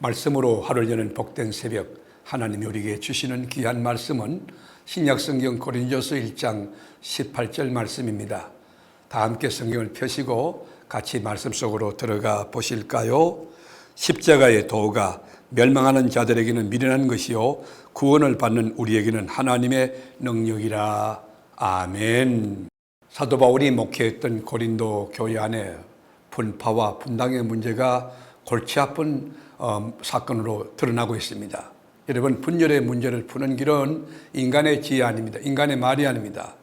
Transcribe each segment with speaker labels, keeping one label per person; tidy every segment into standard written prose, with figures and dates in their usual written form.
Speaker 1: 말씀으로 하루를 여는 복된 새벽, 하나님이 우리에게 주시는 귀한 말씀은 신약성경 고린도서 1장 18절 말씀입니다. 다 함께 성경을 펴시고 같이 말씀 속으로 들어가 보실까요? 십자가의 도가 멸망하는 자들에게는 미련한 것이요 구원을 받는 우리에게는 하나님의 능력이라. 아멘. 사도 바울이 목회했던 고린도 교회 안에 분파와 분당의 문제가 골치 아픈 사건으로 드러나고 있습니다. 여러분, 분열의 문제를 푸는 길은 인간의 지혜 아닙니다. 인간의 말이 아닙니다.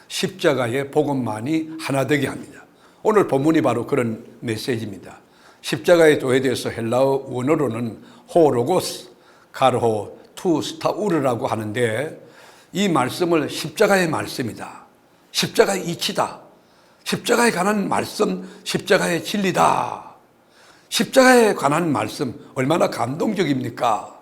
Speaker 1: 십자가의 복음만이 하나 되게 합니다. 오늘 본문이 바로 그런 메시지입니다. 십자가의 도에 대해서 헬라어 원어로는 호로고스, 카르호, 투 스타우르라고 하는데, 이 말씀을 십자가의 말씀이다, 십자가의 이치다, 십자가에 관한 말씀, 십자가의 진리다, 십자가에 관한 말씀, 얼마나 감동적입니까?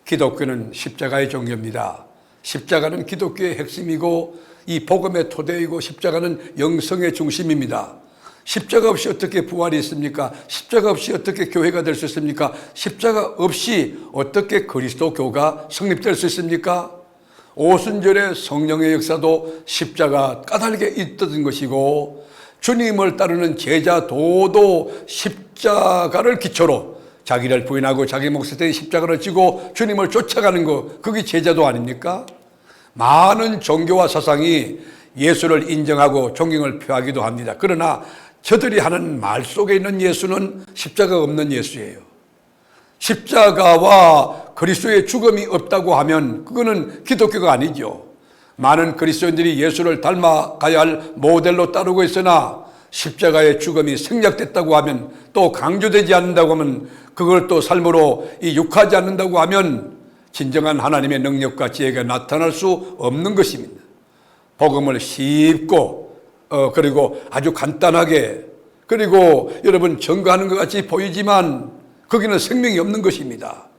Speaker 1: 기독교는 십자가의 종교입니다. 십자가는 기독교의 핵심이고 이 복음의 토대이고 십자가는 영성의 중심입니다. 십자가 없이 어떻게 부활이 있습니까? 십자가 없이 어떻게 교회가 될 수 있습니까? 십자가 없이 어떻게 그리스도교가 성립될 수 있습니까? 오순절의 성령의 역사도 십자가 까닭에 있던 것이고, 주님을 따르는 제자도도 십자가를 기초로 자기를 부인하고 자기 몫에 대해 십자가를 지고 주님을 쫓아가는 것, 그게 제자도 아닙니까? 많은 종교와 사상이 예수를 인정하고 존경을 표하기도 합니다. 그러나 저들이 하는 말 속에 있는 예수는 십자가가 없는 예수예요. 십자가와 그리스도의 죽음이 없다고 하면 그거는 기독교가 아니죠. 많은 그리스도인들이 예수를 닮아가야 할 모델로 따르고 있으나 십자가의 죽음이 생략됐다고 하면, 또 강조되지 않는다고 하면, 그걸 또 삶으로 육하지 않는다고 하면 진정한 하나님의 능력과 지혜가 나타날 수 없는 것입니다. 복음을 쉽고 그리고 아주 간단하게, 그리고 여러분 증거하는 것 같이 보이지만 거기는 생명이 없는 것입니다.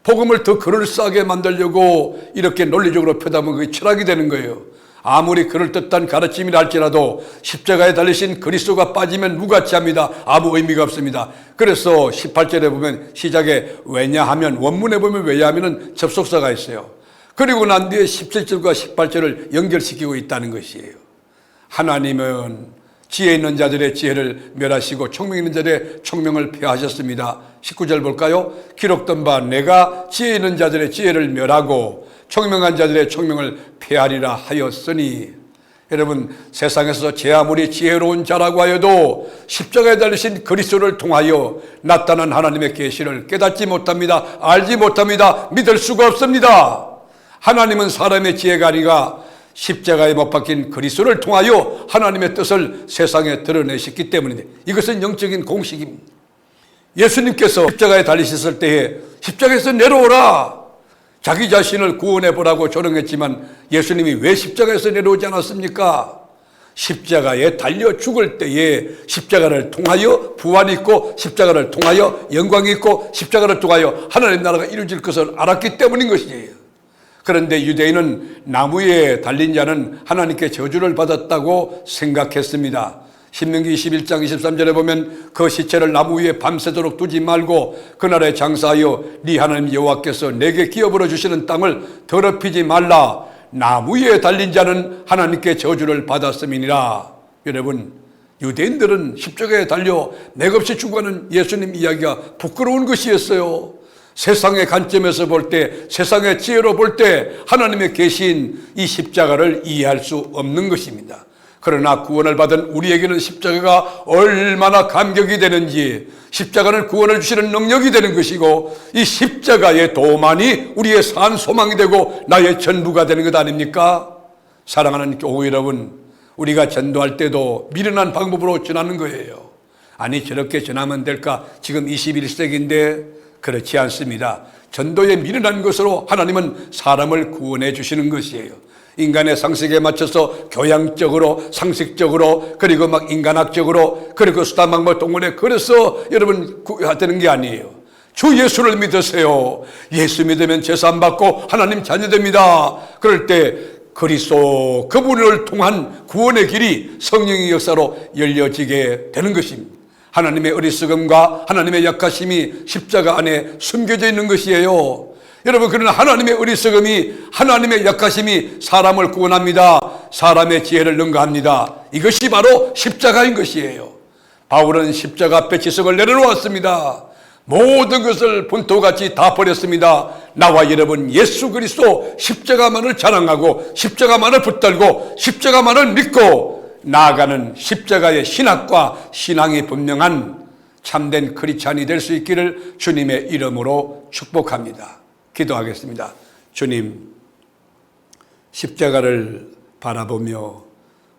Speaker 1: 복음을 더 그럴싸하게 만들려고 이렇게 논리적으로 펴다보면 그게 철학이 되는 거예요. 아무리 그럴듯한 가르침이라 할지라도 십자가에 달리신 그리스도가 빠지면 무가치합니다. 아무 의미가 없습니다. 그래서 18절에 보면 시작에 왜냐하면, 원문에 보면 왜냐하면 접속사가 있어요. 그리고 난 뒤에 17절과 18절을 연결시키고 있다는 것이에요. 하나님은 지혜 있는 자들의 지혜를 멸하시고 총명 있는 자들의 총명을 폐하셨습니다. 19절 볼까요? 기록된 바 내가 지혜 있는 자들의 지혜를 멸하고 총명한 자들의 총명을 폐하리라 하였으니. 여러분, 세상에서 제 아무리 지혜로운 자라고 하여도 십자가에 달리신 그리스도를 통하여 나타난 하나님의 계시를 깨닫지 못합니다. 알지 못합니다. 믿을 수가 없습니다. 하나님은 사람의 지혜가 아니라 십자가에 못 박힌 그리스도를 통하여 하나님의 뜻을 세상에 드러내셨기 때문인데, 이것은 영적인 공식입니다. 예수님께서 십자가에 달리셨을 때에 십자가에서 내려오라, 자기 자신을 구원해 보라고 조롱했지만 예수님이 왜 십자가에서 내려오지 않았습니까? 십자가에 달려 죽을 때에 십자가를 통하여 부활이 있고, 십자가를 통하여 영광이 있고, 십자가를 통하여 하나님 나라가 이루어질 것을 알았기 때문인 것이에요. 그런데 유대인은 나무에 달린 자는 하나님께 저주를 받았다고 생각했습니다. 신명기 21장 23절에 보면 그 시체를 나무 위에 밤새도록 두지 말고 그날에 장사하여 네 하나님 여호와께서 내게 기업으로 주시는 땅을 더럽히지 말라. 나무 위에 달린 자는 하나님께 저주를 받았음이니라. 여러분, 유대인들은 십자가에 달려 맥없이 죽어가는 예수님 이야기가 부끄러운 것이었어요. 세상의 관점에서 볼 때, 세상의 지혜로 볼 때 하나님의 계신 이 십자가를 이해할 수 없는 것입니다. 그러나 구원을 받은 우리에게는 십자가가 얼마나 감격이 되는지, 십자가는 구원을 주시는 능력이 되는 것이고, 이 십자가의 도만이 우리의 산 소망이 되고 나의 전부가 되는 것 아닙니까? 사랑하는 교우 여러분, 우리가 전도할 때도 미련한 방법으로 전하는 거예요. 아니, 저렇게 전하면 될까? 지금 21세기인데 그렇지 않습니다. 전도에 미련한 것으로 하나님은 사람을 구원해 주시는 것이에요. 인간의 상식에 맞춰서 교양적으로, 상식적으로, 그리고 막 인간학적으로, 그리고 수다방법 동원에 그래서 여러분 되는 게 아니에요. 주 예수를 믿으세요. 예수 믿으면 제사 받고 하나님 자녀 됩니다. 그럴 때 그리스도 그분을 통한 구원의 길이 성령의 역사로 열려지게 되는 것입니다. 하나님의 어리석음과 하나님의 약하심이 십자가 안에 숨겨져 있는 것이에요. 여러분, 그러나 하나님의 어리석음이, 하나님의 약하심이 사람을 구원합니다. 사람의 지혜를 능가합니다. 이것이 바로 십자가인 것이에요. 바울은 십자가 앞에 지성을 내려놓았습니다. 모든 것을 본토같이 다 버렸습니다. 나와 여러분 예수 그리스도 십자가만을 자랑하고 십자가만을 붙들고 십자가만을 믿고 나아가는 십자가의 신학과 신앙이 분명한 참된 크리스찬이 될 수 있기를 주님의 이름으로 축복합니다. 기도하겠습니다. 주님, 십자가를 바라보며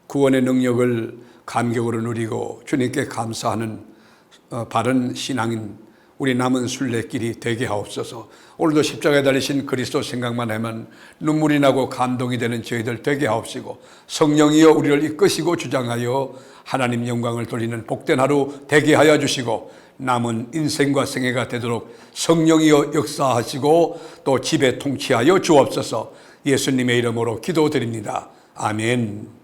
Speaker 1: 구원의 능력을 감격으로 누리고 주님께 감사하는 바른 신앙인 우리 남은 순례길이 되게 하옵소서. 오늘도 십자가에 달리신 그리스도 생각만 하면 눈물이 나고 감동이 되는 저희들 되게 하옵시고, 성령이여 우리를 이끄시고 주장하여 하나님 영광을 돌리는 복된 하루 되게 하여 주시고, 남은 인생과 생애가 되도록 성령이여 역사하시고 또 집에 통치하여 주옵소서. 예수님의 이름으로 기도드립니다. 아멘.